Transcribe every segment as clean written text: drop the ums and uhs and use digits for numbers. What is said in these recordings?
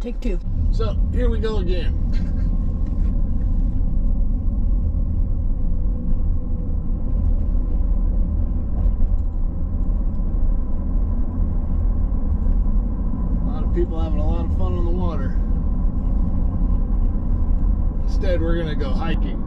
Take two. So here we go again. A lot of people having a lot of fun on the water. Instead, we're gonna go hiking.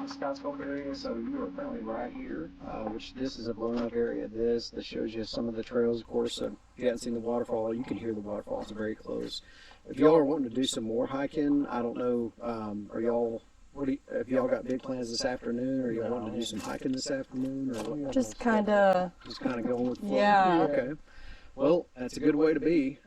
the Scotts Gulf area, so you are currently right here, which this is a blown-up area. This shows you some of the trails, of course. So if you haven't seen the waterfall, you can hear the waterfalls very close. If y'all are wanting to do some more hiking, I don't know, have y'all got big plans this afternoon, or y'all wanting to do some hiking this afternoon, or what? Just kind of going with the flow? Yeah. Okay. Well, that's a good way to be.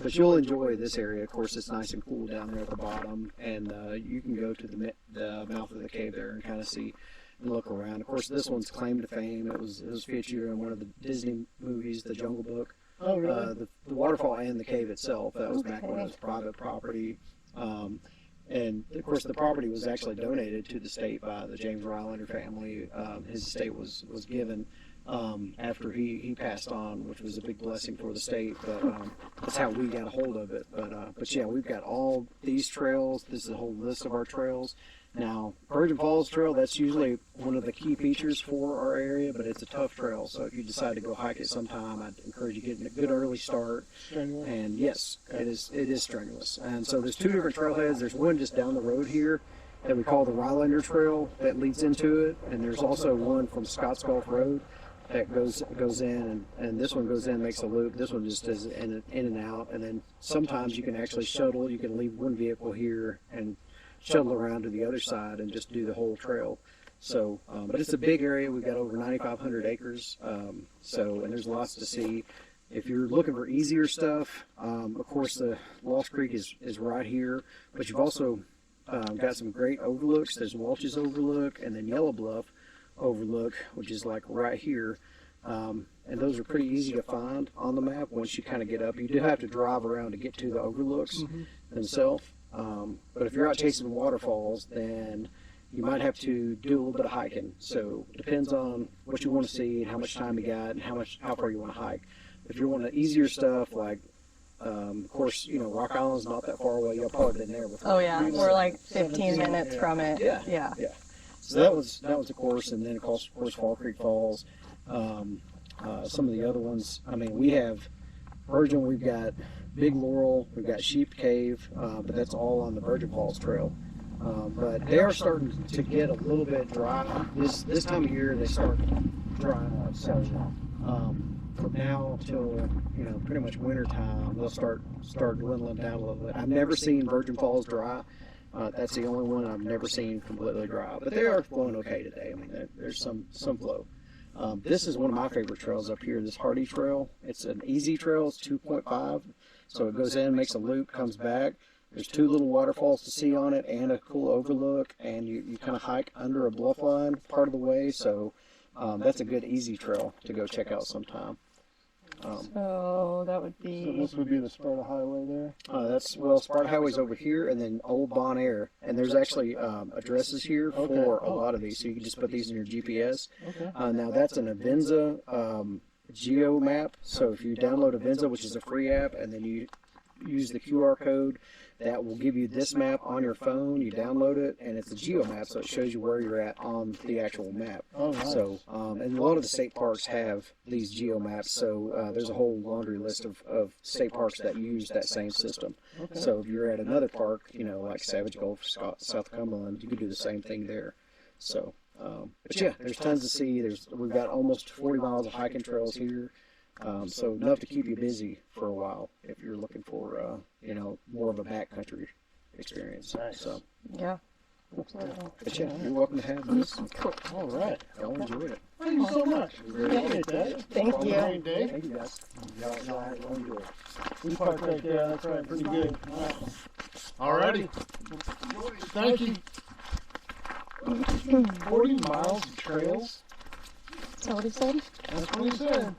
But you'll enjoy this area. Of course, it's nice and cool down there at the bottom, and you can go to the mouth of the cave there and kind of see and look around. Of course, this one's claim to fame. It was featured in one of the Disney movies, The Jungle Book. Oh, really? The waterfall and the cave itself. That was back when it was private property. And of course, the property was actually donated to the state by the James Rylander family. His estate was given after he passed on, which was a big blessing for the state. But that's how we got a hold of it. But yeah, we've got all these trails. This is a whole list of our trails. Now, Virgin Falls Trail, that's usually one of the key features for our area, but it's a tough trail. So if you decide to go hike it sometime, I'd encourage you getting a good early start. Strenuous? And yes, it is strenuous. And so there's two different trailheads. There's one just down the road here that we call the Rylander Trail that leads into it, and there's also one from Scotts Gulf Road that goes in, and this one goes in, makes a loop. This one just is in and out, and then sometimes you can actually shuttle. You can leave one vehicle here and shuttle around to the other side and just do the whole trail. So, but it's a big area. We've got over 9,500 acres. And there's lots to see. If you're looking for easier stuff, of course the Lost Creek is right here, but you've also got some great overlooks. There's Welch's Overlook and then Yellow Bluff Overlook, which is like right here. And those are pretty easy to find on the map once you kind of get up. You do have to drive around to get to the overlooks themselves. But if you're out chasing waterfalls, then you might have to do a little bit of hiking. So it depends on what you want to see and how much time you got and how far you want to hike. If you're wanting easier stuff, like of course, Rock Island's not that far away. Y'all probably been there before. Oh yeah, we're like 15 minutes from it. Yeah. So that was the course, and then of course Fall Creek Falls. Some of the other ones. I mean, we have Virgin. We've got Big Laurel. We've got Sheep Cave, but that's all on the Virgin Falls Trail. But they are starting to get a little bit dry. This time of year they start drying up. So from now till pretty much winter time, they'll start dwindling down a little bit. I've never seen Virgin Falls dry. That's the only one I've never seen completely dry. But they are flowing okay today. I mean, there's some flow. This is one of my favorite trails up here, this Hardy Trail. It's an easy trail. It's 2.5. So it goes in, makes a loop, comes back. There's two little waterfalls to see on it and a cool overlook. And you kind of hike under a bluff line part of the way. So that's a good easy trail to go check out sometime. So that would be... So this would be the Sparta Highway there? Sparta Highway's over here, and then Old Bon Air. And there's actually addresses here for a lot of these, so you can just put these in your GPS. Okay. Now that's an Avenza geo map, so if you download Avenza, which is a free app, and then you use the QR code, that will give you this map on your phone. You download it, and it's a geo map, so it shows you where you're at on the actual map. Oh, nice. So, and a lot of the state parks have these geo maps, so there's a whole laundry list of state parks that use that same system. Okay. So if you're at another park, like Savage Gulf, South Cumberland, you can do the same thing there. So, but yeah, there's tons to see. We've got almost 40 miles of hiking trails here. So enough to keep you busy for a while if you're looking for, more of a backcountry experience. Nice. So, Yeah. but yeah, you're welcome to have this. Cool. All right. Y'all enjoyed it. Thank you so much. Appreciate that. Thank you. Rain day. Thank you guys. Y'all enjoy it. We parked right there. That's right. Pretty good. All righty. Thank you. 40 miles of trails. Is that what he said? That's what he said.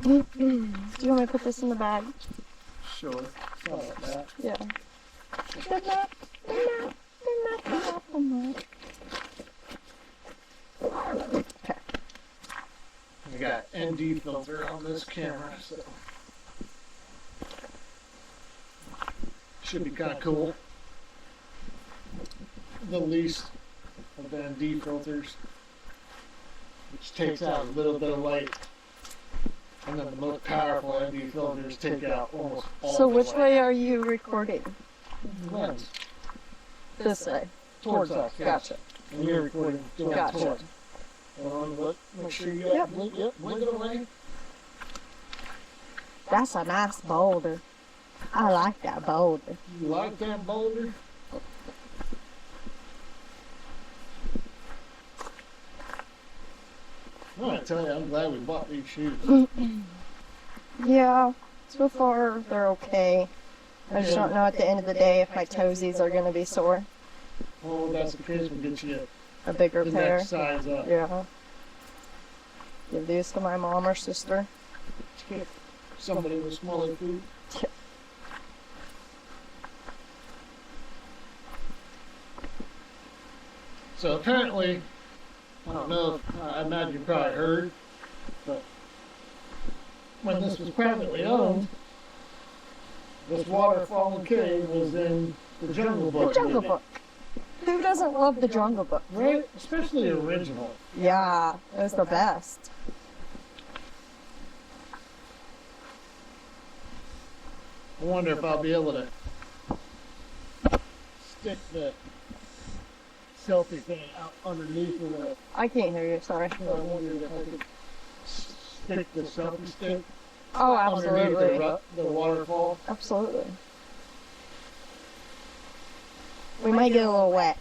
Do you want me to put this in the bag? Sure. Something like that. Yeah. Okay. We got ND filter on this camera, so should be kind of cool. The least of the ND filters, which takes out a little bit of light. And then the most powerful ND filters take out almost all So the which light. way are you recording? Lens. This way. Towards us. Yes. Gotcha. And you're recording going Gotcha. towards. Make sure you Yep. blink it away. That's a nice boulder. I like that boulder. You like that boulder? I'm gonna tell you, I'm glad we bought these shoes. Yeah, so far they're okay. I just don't know at the end of the day if my toesies are going to be sore. Oh, if that's the case, we'll get you A bigger the pair. next size up. Yeah. Give these to my mom or sister. Somebody with smaller feet. So apparently, I don't know if, I imagine you probably heard, but when this was privately owned, this waterfall and cave was in the Jungle The Book. Jungle Book. Who doesn't love the Jungle Book? Right? Especially the original. Yeah, it was the best. I wonder if I'll be able to stick the selfie thing out underneath of the. I can't hear you, sorry. I wondered if I could stick the selfie stick Oh, underneath absolutely. the waterfall. Absolutely. We might get a little wet.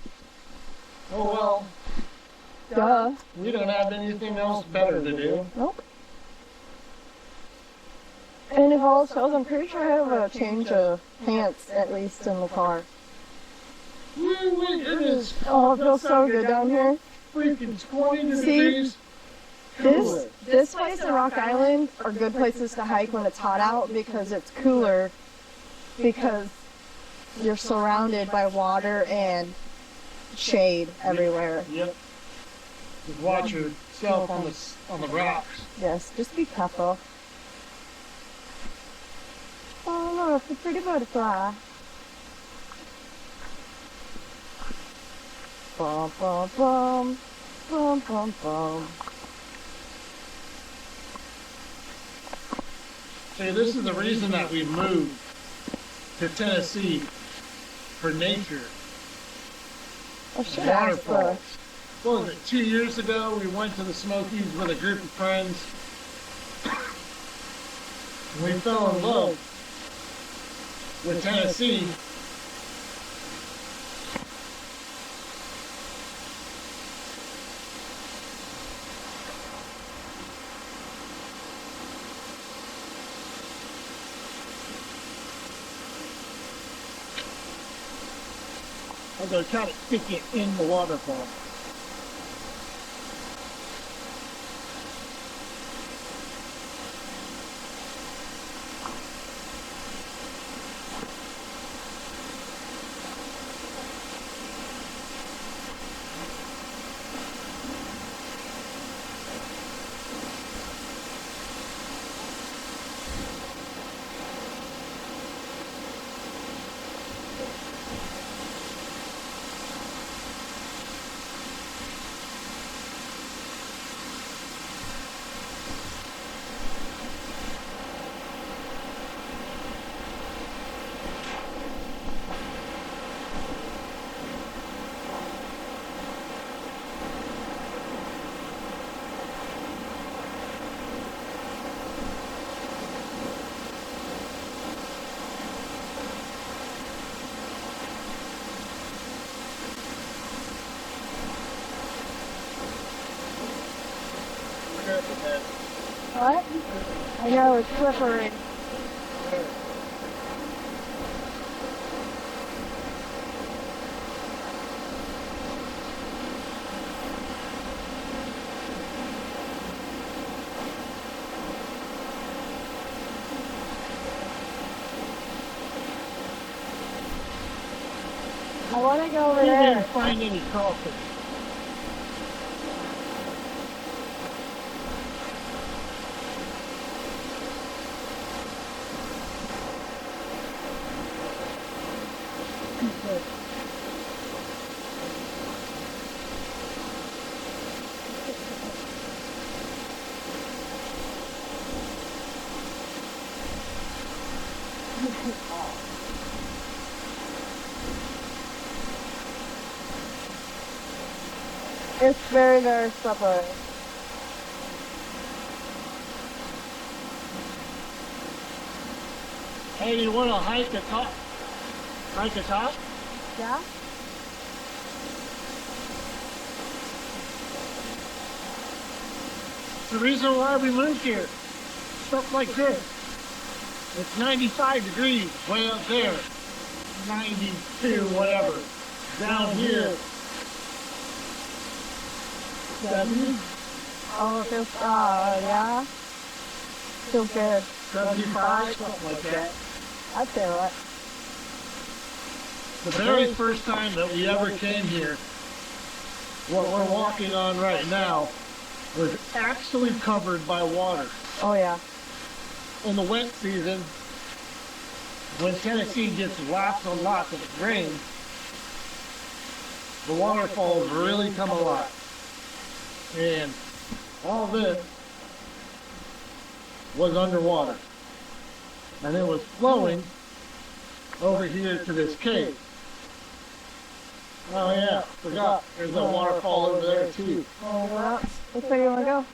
Oh well, Duh. we don't have anything else better to do. Nope. And if all else fails, I'm pretty sure I have a change of pants at least in the car. Woo-wee, it is Oh, it feels so good down here. freaking 20 See? degrees. This place and Rock Island are good places to hike when it's hot out because it's cooler, because you're surrounded by water and shade everywhere. Yep. Just watch yourself on the rocks. Yes, just be careful. Oh look, a pretty butterfly. Bum bum bum, bum bum bum. See, this is the reason that we moved to Tennessee for nature. I should ask Waterfalls. What was it, 2 years ago we went to the Smokies with a group of friends. And we fell in love with Tennessee. I'm going to try to stick it in the waterfall. What? I know, it's slippery. I want to go over We didn't there. find any crawfish. It's very, very slippery. Hey, you want to hike a top? Hike a top? Yeah? It's the reason why we moved here. Stuff like this. It's 95 degrees way up there. 92, whatever. Down here. 70, Oh, it feels, yeah. Feels good. 75, something like that. I'd say that. The very first time that we ever came here, what we're walking on right now was actually covered by water. Oh, yeah. In the wet season, when Tennessee gets lots and lots of rain, the waterfalls really come alive. And all this was underwater. And it was flowing over here to this cave. Oh yeah, forgot. There's a waterfall over there too. Oh, well, which way do you want to go?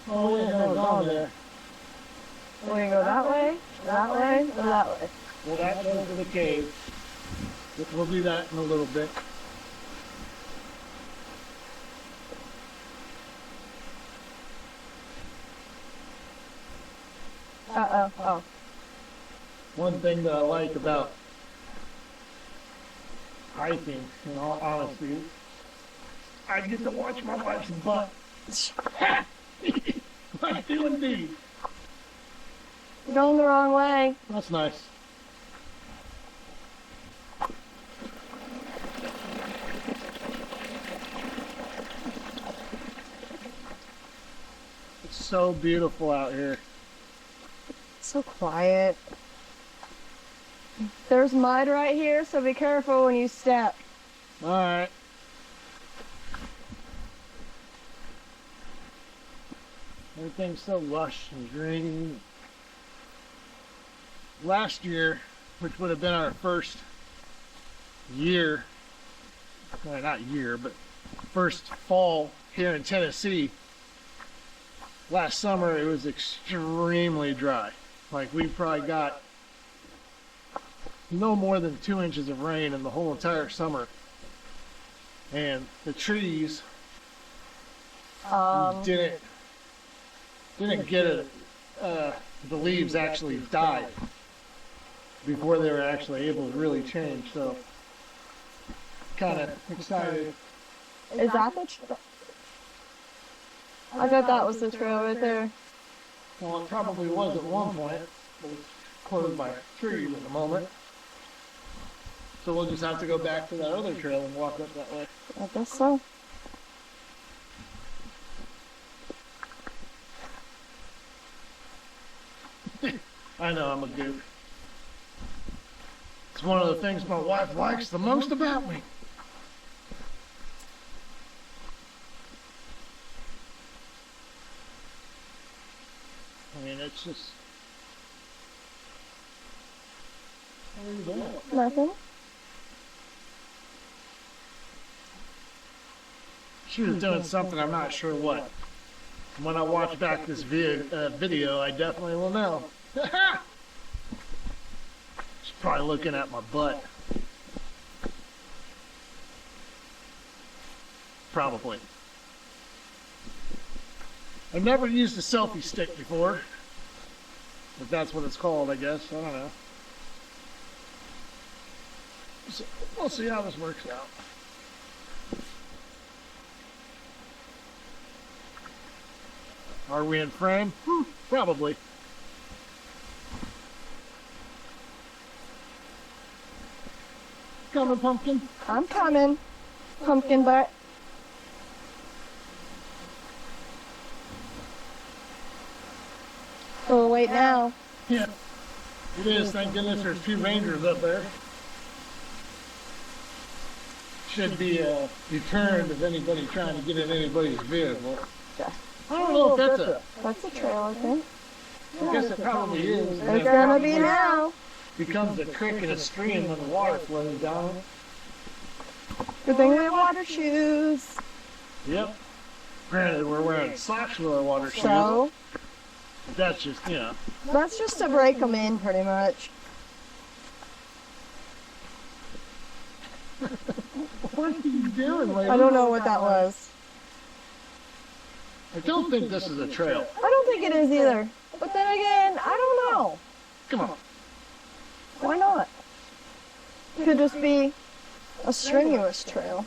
Oh yeah, no, it's on there. We can go that way, or that way. Well, that goes to the cave. We'll do that in a little bit. Uh-oh. Oh. One thing that I like about hiking, in all honesty, I get to watch my wife's butt. I do indeed. You're going the wrong way. That's nice. It's so beautiful out here. So quiet. There's mud right here, so be careful when you step. All right. Everything's so lush and green. Last year, which would have been our first year, well, not year, but first fall here in Tennessee, last summer it was extremely dry. Like we probably got no more than 2 inches of rain in the whole entire summer. And the trees didn't get it. The leaves actually died before they were actually able to really change. So, kind of excited. Is that the trail? I thought that was the trail right there. Well, it probably was at one point, but it's closed by trees at the moment. So we'll just have to go back to that other trail and walk up that way. I guess so. I know, I'm a goof. It's one of the things my wife likes the most about me. I mean, it's just... What are you doing? Nothing. She was doing something, I'm not sure what. When I watch back this video, I definitely will know. She's probably looking at my butt. Probably. I've never used a selfie stick before. If that's what it's called, I guess. I don't know. So we'll see how this works out. Are we in frame? Probably. Coming, pumpkin. I'm coming. Pumpkin butt. Oh, wait now. Yeah. It is. Thank goodness there's 2 rangers up there. should be a deterrent of anybody trying to get in anybody's vehicle. Yeah. I don't know if That's a trail, I think. I guess it probably is. It's gonna be now. Becomes a creek and a stream when the water flows down. Good thing we have water shoes. Yep. Granted, we're wearing socks with our water shoes. So, But that's just, that's just to break them in, pretty much. What are you doing, lady? I don't know what that was. I don't think this is a trail. I don't think it is either. But then again, I don't know. Come on. Why not? It could just be a strenuous trail.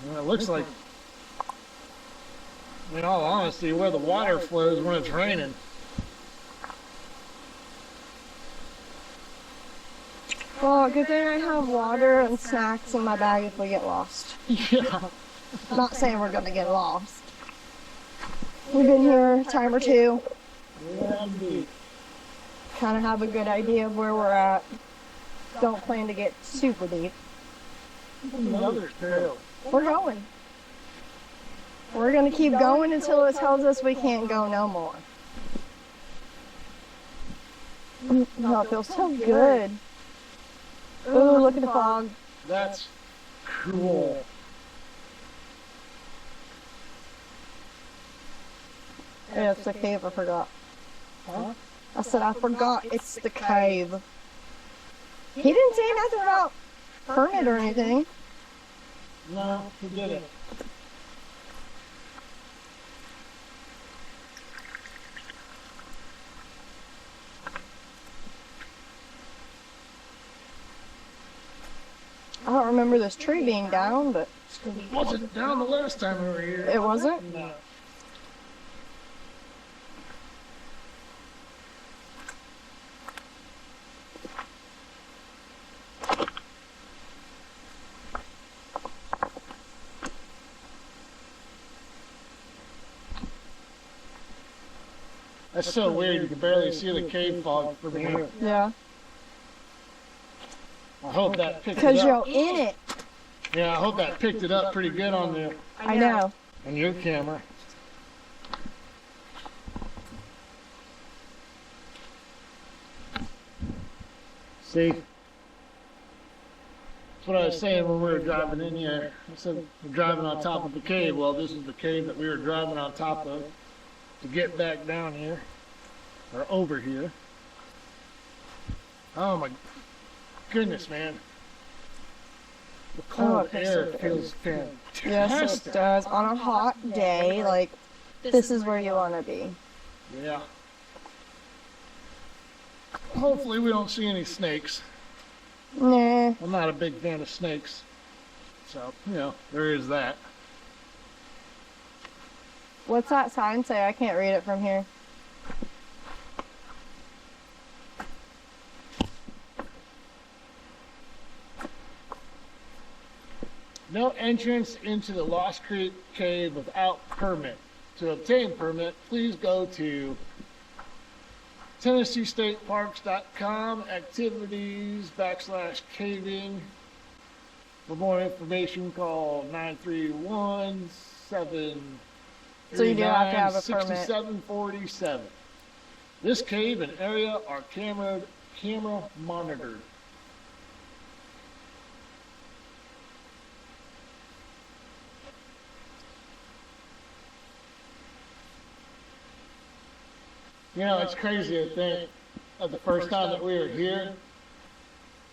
Well, it looks like, in all honesty, where the water flows when it's raining. Well, good thing I have water and snacks in my bag if we get lost. Yeah. Not saying we're gonna get lost. We've been here a time or two. Yeah, indeed. Kind of have a good idea of where we're at. Don't plan to get super deep. Another trail. We're going. We're gonna keep going until it tells us we can't go no more. No, it feels so good. Ooh, look at the fog. That's cool. Yeah, it's the cave, I forgot. Huh? I said I forgot it's the cave. He didn't say nothing about permit or anything. No, he didn't. I don't remember this tree being down, but It wasn't down the last time we were here. it wasn't. No. That's so weird, you can barely see the cave fog from here. Yeah. I hope that picked it Because up. you're in it. Yeah, I hope that picked it up pretty good on I know. your camera. See? That's what I was saying when we were driving in here. I said we're driving on top of the cave. Well, this is the cave that we were driving on top of to get back down here. Or over here. Oh my goodness, man. The cold it air feels feels fantastic. Yes, it does. On a hot day, like, this is where you want to be. Yeah. Hopefully we don't see any snakes. Nah. I'm not a big fan of snakes. So, there is that. What's that sign say? I can't read it from here. No entrance into the Lost Creek Cave without permit. To obtain permit, please go to TennesseeStateParks.com, activities/caving. For more information, call 931-739-6747. So you do have to have a permit. This cave and area are camera monitored. It's crazy to think that the first time that we were here,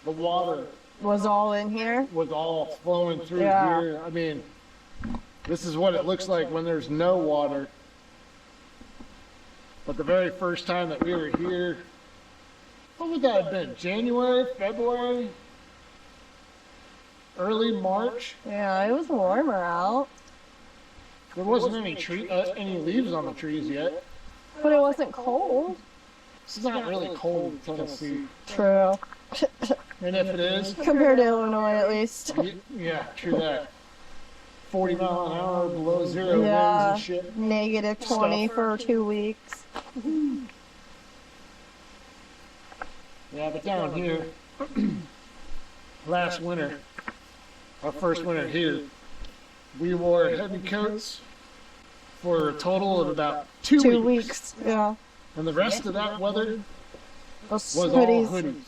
the water Was all in here? was all flowing through Yeah. here. I mean, this is what it looks like when there's no water. But the very first time that we were here, what would that have been? January, February, early March? Yeah, it was warmer out. There wasn't any any leaves on the trees yet. But it wasn't cold. It's not really cold in Tennessee. True. And if it is, Compared to Illinois, at least. yeah, true that. 40 mile an hour below zero winds Yeah. and shit. Negative 20 for 2 weeks. Yeah, but down here, last winter, our first winter here, we wore heavy coats for a total of about 2 2 weeks. weeks. Yeah. And the rest of that weather Those was hoodies. all hoodies.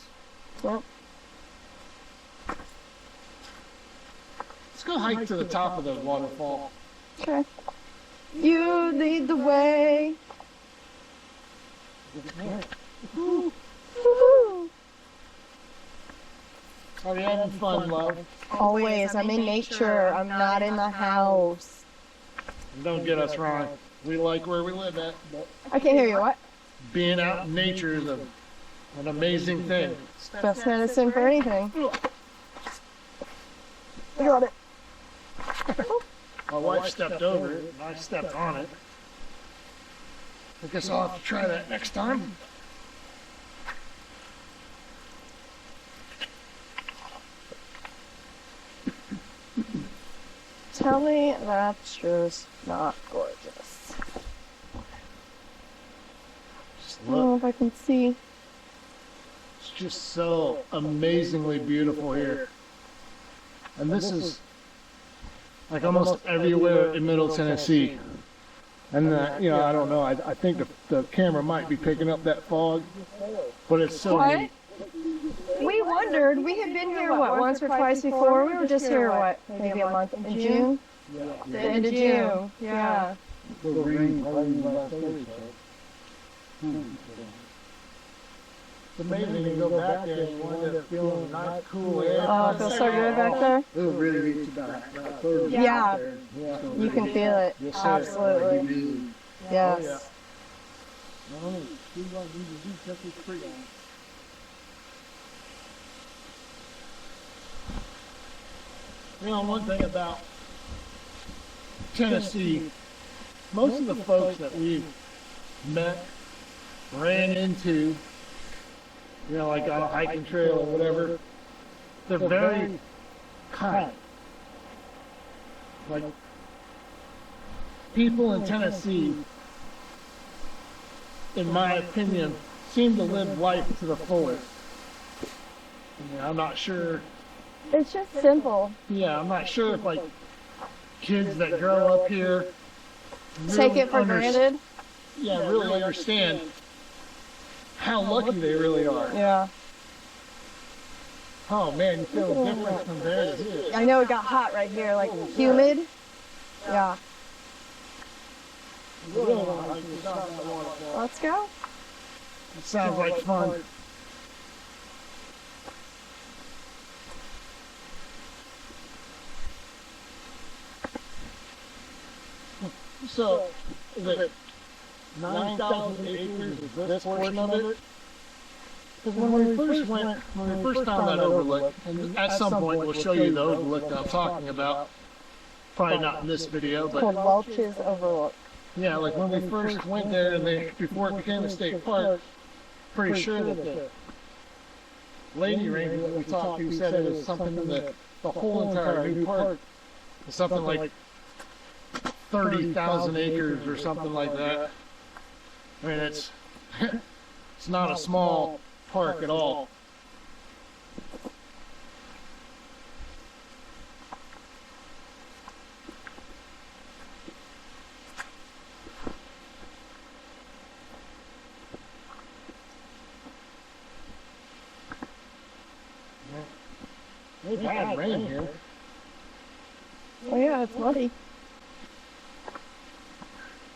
Yep. Let's go hike to the top of the waterfall. Okay. You lead the way. Woo-hoo. Are you having fun, love? Always. I'm in nature. I'm not in the house. And don't get us wrong. We like where we live at, but I can't hear you. What? being out in nature is an amazing thing. Best medicine for anything. I got it. My wife stepped over it, and I stepped on it. I guess I'll have to try that next time. Tell me that's just not gorgeous. Just I don't know look, if I can see. it's just so amazingly beautiful here. And this is like almost everywhere in Middle Tennessee. And I don't know, I think the camera might be picking up that fog, but it's so What? neat. We wondered. We had been here, what, once or twice before? We were just here, what, maybe a month in June? The end of June. Yeah. It's amazing you go back there and you wind up feeling nice, cool air. Oh, it feels so good back there. It'll really reach about a third of the Yeah. way there. Yeah. You can feel it. Yes, sir. Absolutely. Yes. You know, one thing about Tennessee, most of the folks that we've met, ran into, like on a hiking trail or whatever, they're very kind. Like, people in Tennessee, in my opinion, seem to live life to the fullest. I'm not sure. It's just simple. Yeah, I'm not sure if like kids that grow up here Take really it for underst- granted. Yeah, really understand how lucky they really are. Yeah. Oh man, you feel a difference from there to here. I know it got hot right here, like humid. Yeah. Let's go. It sounds like fun. So, is it 9,000 acres is this portion of it? Because when we first found that overlook, and at some point we'll show you the overlook that I'm talking about. Probably not in this video, It's called but Welch's Overlook. yeah, like when we first went there and before it became a state park, pretty sure that the lady ranger that we talked to said it was something in the whole entire new park is something like 30,000 acres or something like that. I mean, it's not a small park at all. We've had rain here. Oh yeah, it's muddy.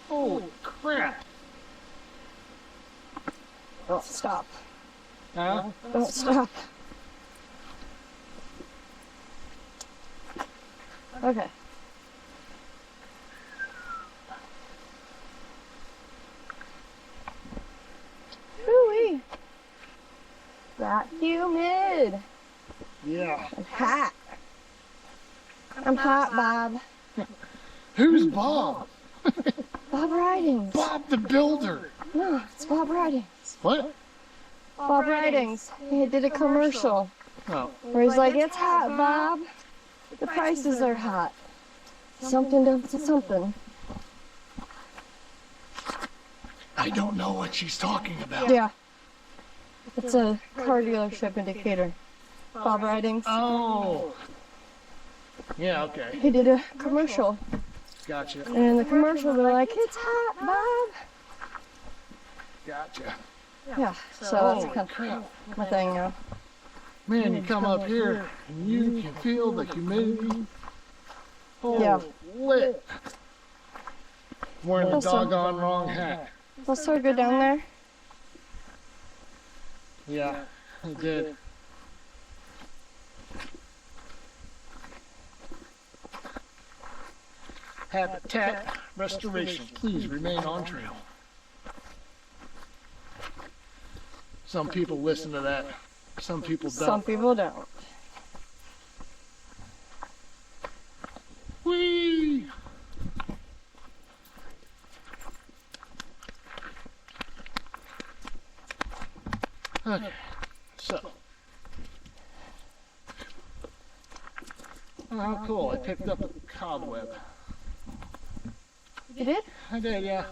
Holy crap! Don't stop. Huh? Don't stop. Okay. Ooh-wee. That humid. Yeah. I'm hot. I'm hot, Bob. Who's Bob? Bob Ridings. Bob the Builder. No, it's Bob Ridings. What? Bob Ridings. He did a commercial Oh. where he's like, "It's hot, Bob. The prices are hot. Something to something." I don't know what she's talking about. Yeah. It's a car dealership indicator. Bob Ridings. Oh. Yeah, okay. He did a commercial. Gotcha. And in the commercial, they're like, "It's hot, Bob." Gotcha. Yeah, so Holy that's kind crap. of my thing now. Man, you come up here and you can feel the humidity. Holy Yeah. lit. Wearing the Also- doggone wrong hat. Is that so good down there? Yeah, I did. Habitat restoration. Please remain on trail. Some people listen to that. Some people don't. Some people don't. Whee! Okay, so. Oh, how cool. I picked up a cobweb. You did? I did, yeah.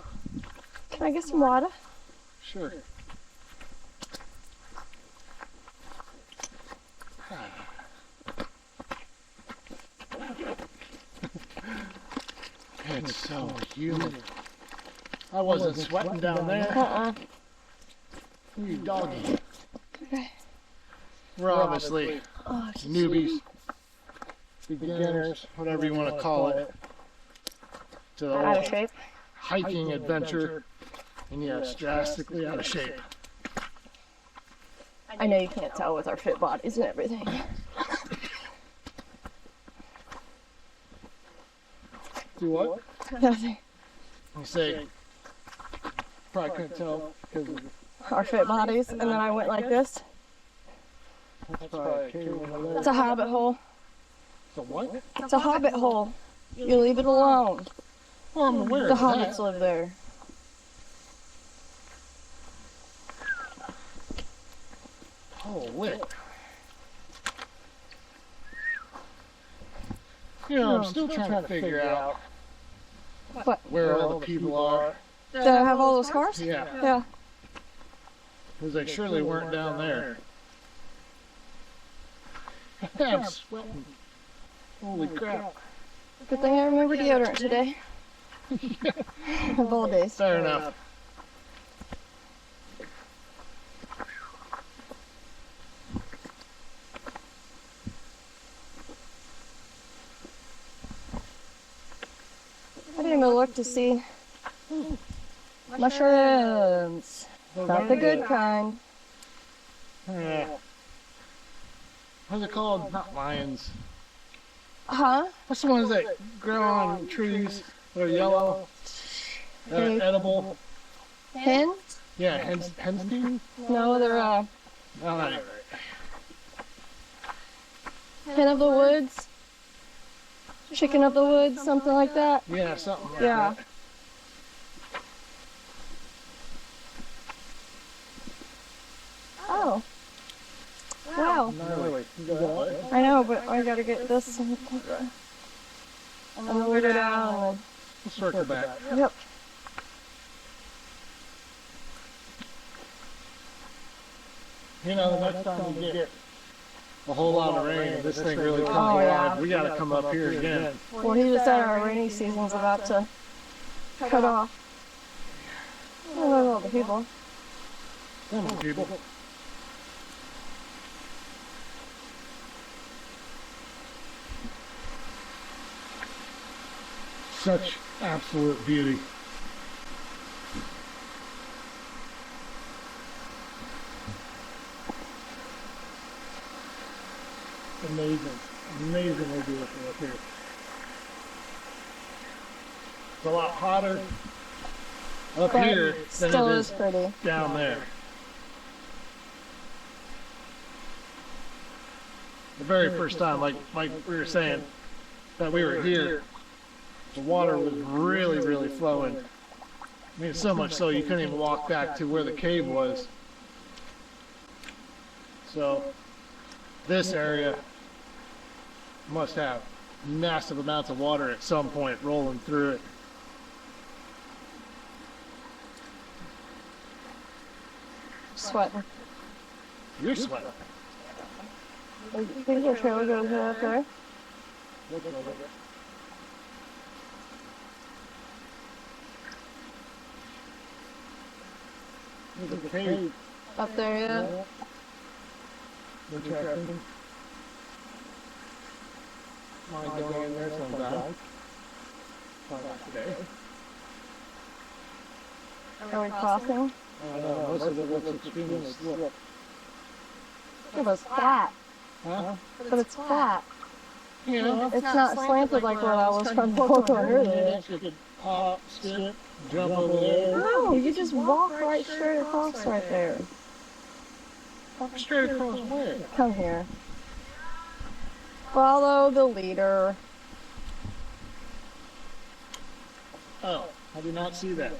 Can I get some water? Sure. It's so humid. I wasn't sweating down there. Uh-uh. You doggy. Okay. We're obviously Oh, newbies, beginners, whatever you want to call it, to the out of whole shape. hiking adventure. And yes, drastically out of shape. I know you can't tell with our fit bodies and everything. Do what? Nothing. You say, probably couldn't tell because Our fit bodies, and then I went like this. It's a hobbit hole. So what? It's a hobbit hole. You leave it alone. Well, I'm aware The of hobbits that. live there. Holy. You know, I'm still trying to figure out What? where all the people are. Did I have all those cars? Yeah, Yeah. because they surely weren't down there. I'm sweating. Holy crap. Good thing I remember deodorant today. Of all days. Fair enough. I didn't even look to see mushrooms. Not the good kind. Yeah. What's it called? Not lions. Huh? What's the ones that grow on trees? They're yellow. They're Okay. edible. Hens? Yeah, henstein? No, they're Oh, that ain't right. hen of the woods. Chicken of the woods, something like that. Yeah, something like Yeah. that. Oh. Wow. Gnarly. I know, but I gotta get this and then we'll go down and We'll circle back. then, yep. You know, the next time we get a whole lot of rain, this thing really comes Oh, alive. yeah. We gotta come up here again. Well, he just said our rainy season's about to cut off. I love all the people. Come on, people. Such absolute beauty. Amazing. Amazingly beautiful up here. It's a lot hotter up But here than still it is is pretty. down there. The very first time, like we were saying, that we were here, the water was really, really flowing. I mean, so much so you couldn't even walk back to where the cave was. So, this area must have massive amounts of water at some point rolling through it. Sweating. You're sweating. I think the trail goes right up there. Look over there. There's a cave. Up there, yeah. Interesting. Mind going in there sometime. Probably not today. Are we crossing? I don't know, most of it looks extremely slip. It was flat, Huh? but it's flat. Yeah. It's not slanted like what I was trying to walk on earlier. You could hop, skip, jump over there. No, you just walk right straight across right there. Walk straight across where? Come here. Follow the leader. Oh, I did not see that.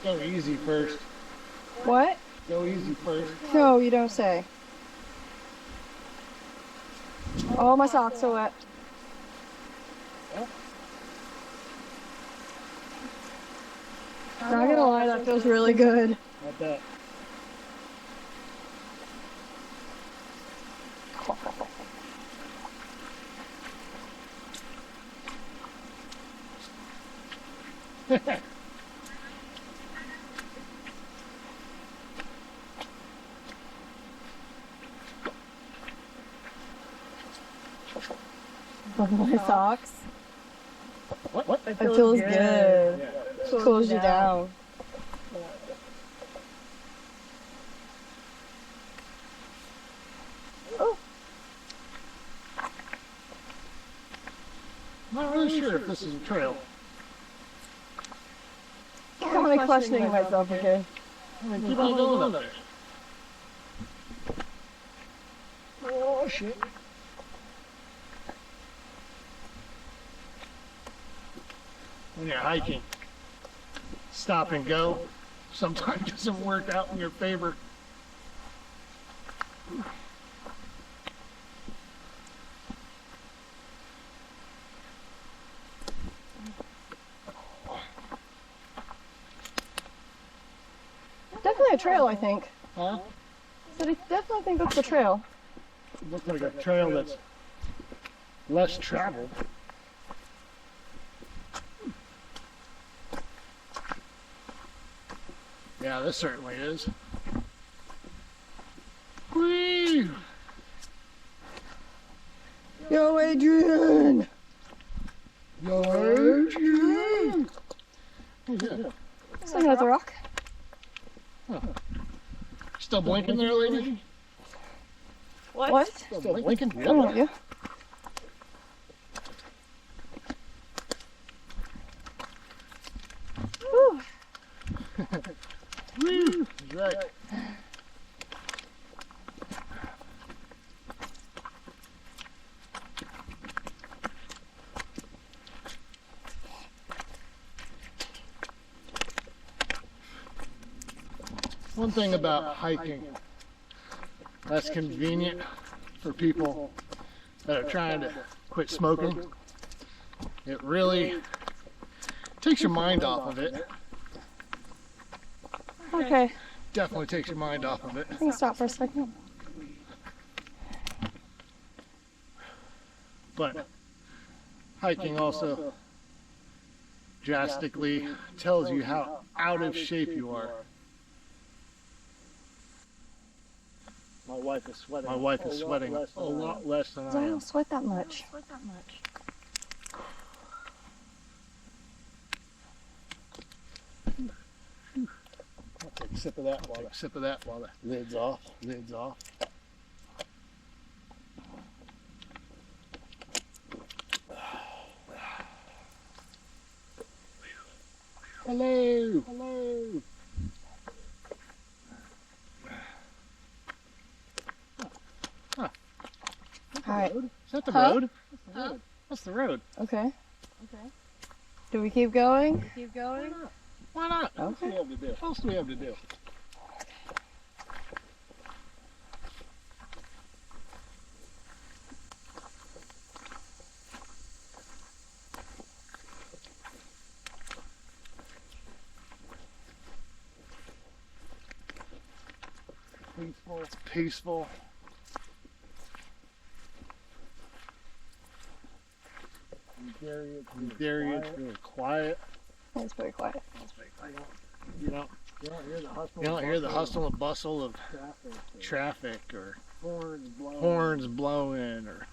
Go easy first. What? Go easy first. No, you don't say. Oh, my socks are wet. Not gonna lie, that feels really good. I bet. My socks. What? It feels good. Yeah. Cools you down. Oh, I'm not really sure if this is a trail. I'm only questioning myself again. I mean, keep on going up there. Oh, shit. When you're hiking, stop and go sometimes doesn't work out in your favor. Definitely a trail, I think. Huh? But I definitely think that's the trail. Looks like a trail that's less traveled. Yeah, this certainly is. Whee! Yo, Adrian! Yo, Adrian! Looking at the rock. Still blinking there, lady? What? Still blinking? I don't know you. Whew. Woo! That's right. One thing about hiking that's convenient for people that are trying to quit smoking, it really takes your mind off of it. Okay, Definitely takes your mind off of it. I can stop for a second. But hiking also drastically tells you how out of shape you are. My wife is sweating. My wife is sweating a lot less than I I am. don't sweat that much. I'll take a sip of that while Take a sip of that while the the lid's off. lid's off. Hello. Hello. All right. Is that the Huh? road? That's the road. Okay. Do we keep going? Keep going? Why not? What Okay. else do we have to do? peaceful. It's peaceful. In Derry, it's In really Derry, quiet. it's really quiet. It's pretty quiet. You don't, You don't hear the hustle. you don't hear the hustle and bustle of traffic, traffic or horns blowing. horns blowing or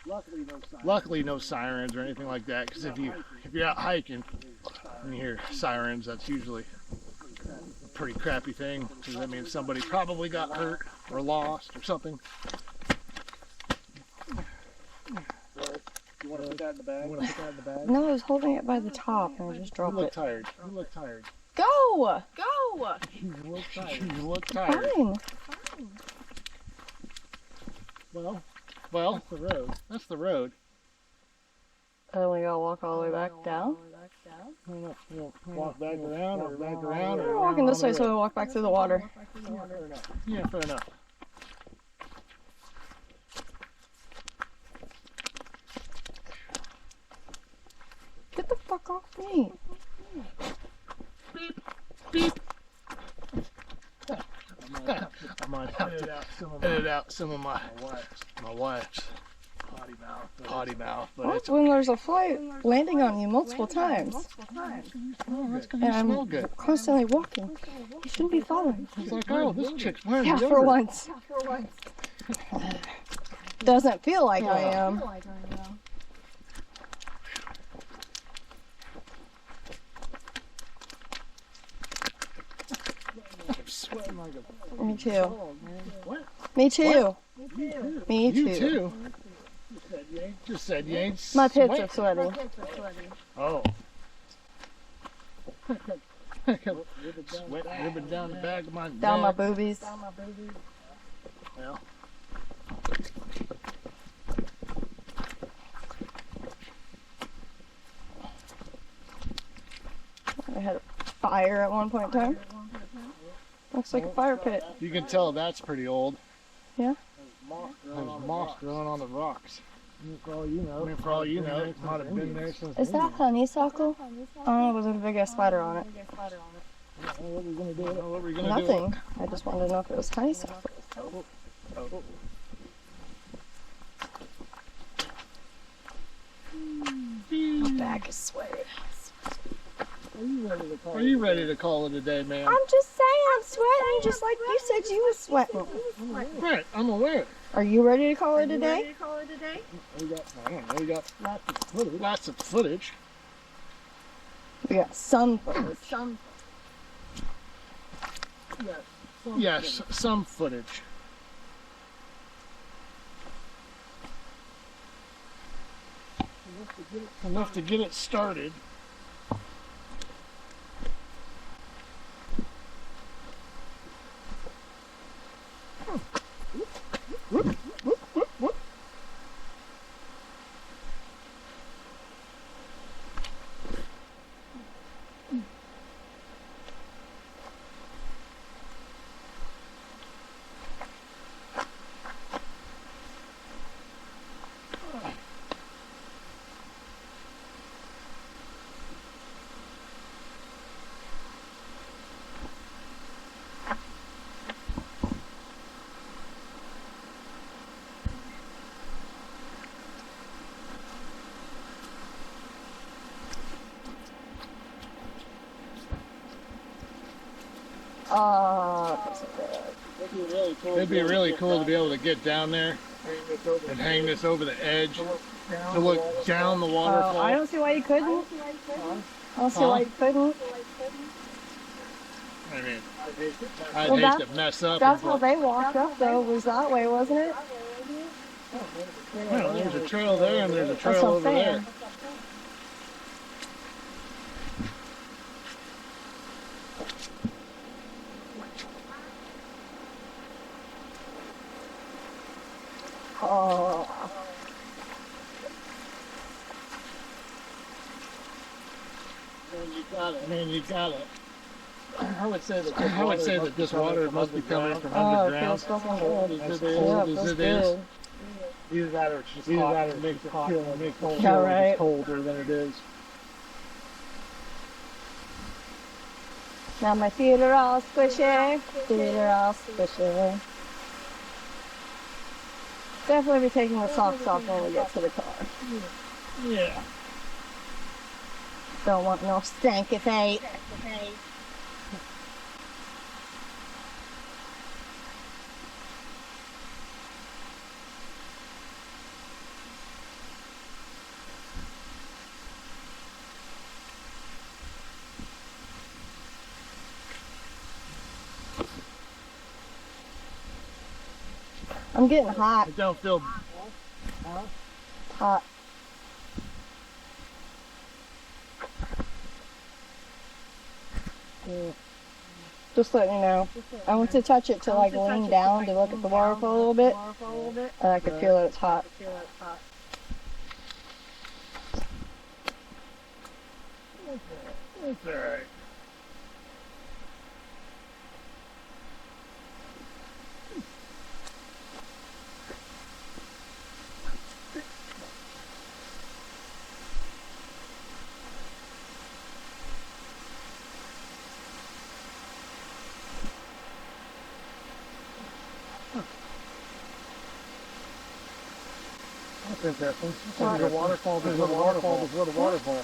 Luckily, no sirens. no sirens or anything like that. Because if you're out hiking and you hear sirens, that's usually a pretty crappy thing. Because that means somebody probably got hurt or lost or something. You want to put that in the bag? You want to put that in the bag? No, I was holding it by the top and I just You dropped look it. tired. You look tired. Go! Go! You look tired. You look tired. Fine. Well, That's the road. that's the road. And we gotta walk all the way back down. I don't know if we'll walk back around or back around or We're walking around this way, all the so we walk back through the water. Yeah, fair enough. Yeah, fair enough. Get the fuck off me. I might have Edit to out some of edit out some of my my wife's potty mouth. potty mouth, but What? it's When there's a fly landing on you multiple times. oh, that's because And you smell I'm good. constantly walking. You shouldn't be following. It's like, oh, this chick's wearing Yeah, for deodorant. once. Doesn't feel like I am. I'm sweating like a Me too. dog, man. What? Me too. Me you too. too. You said you ain't. Just said you ain't My pits are sweating. sweaty. Oh, Ribbon down sweat the back. ribbon down the back of my Down my neck. boobies. Well, I had a fire at one point in time. Looks like a fire pit. you can tell that's pretty old. Moss growing There's on the moss rocks. growing on the rocks. For all you I know. mean, for all you know, it might have been there since. Is that honeysuckle? Oh, there's a big ass spider on it. What are we gonna do? What were we gonna Nothing. I just wanted to know if it was honeysuckle. My back is sweaty. Are you ready to call it a day, man? I'm just saying, I'm sweating just like you said you was sweating. Right, I'm aware. Are you ready to call it a day? We got, I don't know, we got lots of footage. We got some footage. Yes, some footage. Enough to get it started. It'd be really cool to be able to get down there and hang this over the edge to look down the waterfall. I don't see why you couldn't. I don't see why you couldn't. I mean, I'd Well, hate that's- to mess up. That's and how they walked up though, was that way, wasn't it? well, there's a trail there and there's a That's trail what I'm over there. saying. Oh. Man, you got it. I would say that. I would say that this water must be coming from Oh, it underground. feels fucking As good. old Yeah, as it feels it is. good. Either that or it's just Either hot. that or it makes it hot. It makes it Yeah, right. colder than it is. Now my feet are all squishy. Feet are all squishy. Definitely be taking the socks off when we get to the car. Yeah. Don't want no stanky feet. I'm getting hot. It don't feel. Hot. Just letting you know. I went to touch it to like lean down to look at the waterfall a little bit, and I could feel that it's hot. It's alright. That's interesting. There's a waterfall, there's a waterfall, there's a little waterfall.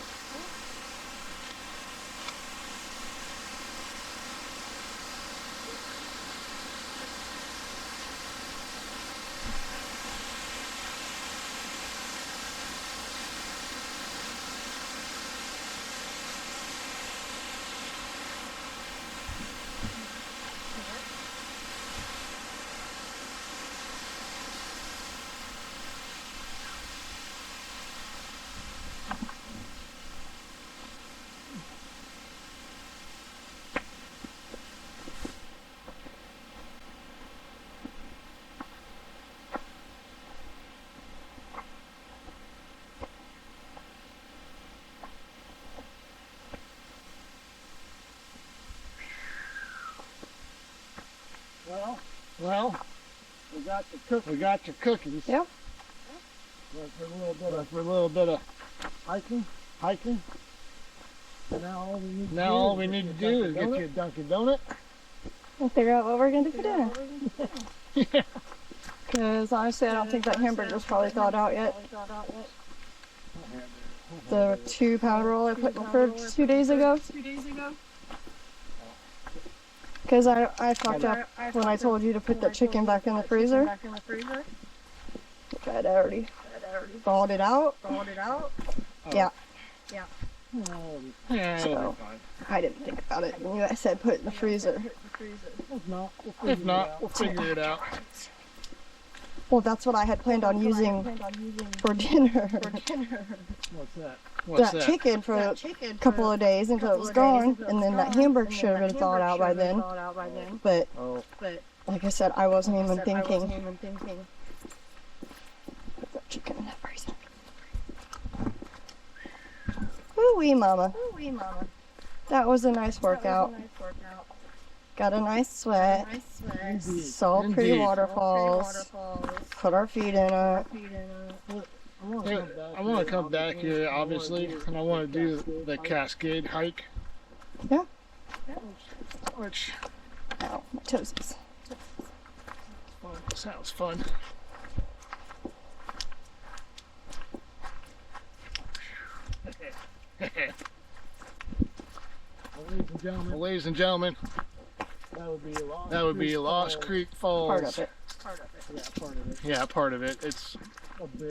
Well, we got your cookies. Yep. For a little bit of hiking. Now all we need to do is get you a Dunkin' Donut. We'll figure out what we're gonna do for dinner. Because honestly, I don't think that hamburger's probably thawed out yet. The 2-pound roll I put in the fridge 2 days ago. Because I fucked up when I told you to put that chicken back in the freezer. Which I had already thawed it out. Yeah. Yeah, So, it'll be fine. I didn't think about it. And I said put it in the freezer. If not, we'll figure it out. Well, that's what I had planned on using for dinner. What's that? That chicken for a couple of days until it was gone, and then that hamburger should have been thawed out by then. But like I said, I wasn't even thinking. Put that chicken in that freezer. Ooh-wee, mama. That was a nice workout. Got a nice sweat. Saw pretty Indeed. waterfalls. Put our feet in it. I want to come back here, obviously, and I want to do the Cascade hike. Yeah. Which Ow, my toesies. sounds fun. Ladies and gentlemen, that would be Lost Creek Falls. Part of it. Yeah, part of it. It's a big